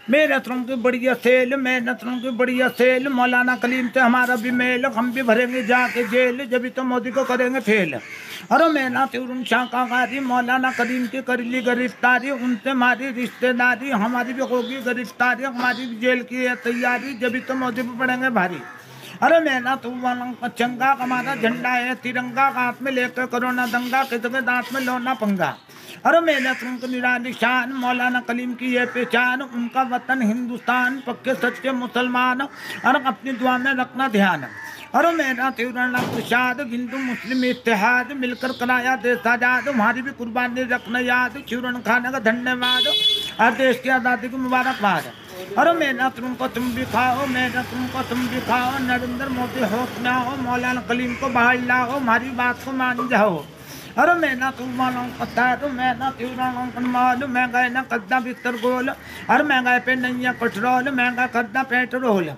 मेरे तरफ की बढ़िया सेल, मेरे तरफ की बढ़िया सेल, मौलाना कलीम से हमारा भी मेल, हम भी भरेंगे जाके जेल, जब तो मोदी को करेंगे फेल। अरे मैना तिरुन शाकाहारी, मौलाना कलीम की कर ली गिरफ्तारी, उनसे हमारी रिश्तेदारी, हमारी भी होगी गिरफ्तारी, हमारी भी जेल की है तैयारी, जब तो मोदी पे पड़ेंगे भारी। अरे मैना तू वाला चंगा, हमारा झंडा है तिरंगा, हाथ में लेकर करोना दंगा, किसके दांत में लोना पंगा। अरे मेहनत उनको निराली शान, मौलाना कलीम की ये पहचान, उनका वतन हिंदुस्तान, पक्के सच्चे मुसलमान, और अपनी दुआ में रखना ध्यान। अरे मेरा तिरंगा प्रसाद, हिंदू मुस्लिम इत्तेहाद, मिलकर कराया देश आजाद, हमारी भी कुर्बानी रखना याद, चिरन खाने का धन्यवाद, और देश की आज़ादी की मुबारकबाद। अरे मेरा तुमको तुम भी खाओ, मेरा तुमको तुम भी खाओ, नरेंद्र मोदी होश में आओ, मौलाना कलीम को बाहर लाओ, हमारी बात को मान जाओ। अरे मैं ना तुम मानो पता है, तो मैं ना त्यों मालूम, मैं गए ना कद्दा बिस्तर गोल, अरे मैं गए पे नैया पेट्रोल, मैं गए कद्दा पेट्रोल।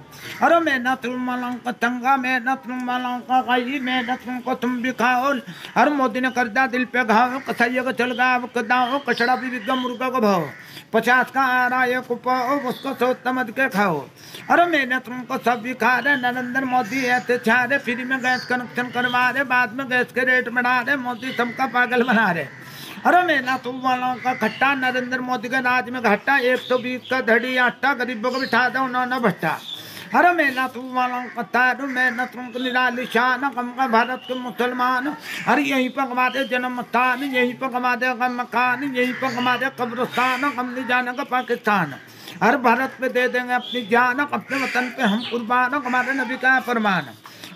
अरे मैं ना तुम मानो पतंगा, मैं ना तुम मानो का गई, मैं ना तुमको तुम भी खाओ। अरे मोदी ने कर दिया दिल पे घाव, कसैया को चल गया अब कदाओ, कचड़ा भी बिक गया मुर्गा को भाव, 50 का आ रहा है कुपाओ, उसको सोच समझ के खाओ। अरे मैंने तुमको सब भी खा रहे, नरेंद्र मोदी ऐसे छा रहे, फ्री में गैस कनेक्शन करवा रहे, बाद में गैस के रेट बढ़ा रहे, मोदी सबका पागल बना रहे। अरे मैंने तुम वालों का खट्टा, नरेंद्र मोदी के राज में घट्टा, 120 का धड़ी आटा, गरीबों को बिठा दो उन्होंने भट्टा। अरे मैंने तुम वालों का तारू, मैंने तुमको निराली शान, हम का भारत के मुसलमान, अरे यहीं पर हमारे जन्म स्थान, यहीं पर हमारे मकान, यहीं पर हमारे कब्रस्तान, हम नहीं जाने का पाकिस्तान। हर भारत पे दे देंगे अपनी जान, अपने वतन पे हम कुर्बान, हमारे नबी का फरमान।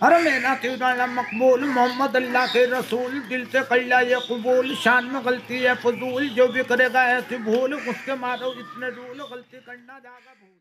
अरे मेरा तिरंगा मकबूल, मोहम्मद अल्लाह के रसूल, दिल से कल्ला ये कबूल, शान में गलती है फजूल, जो भी करेगा ऐसी भूल, उसके मारो इतने धूल, गलती करना जागा भूल।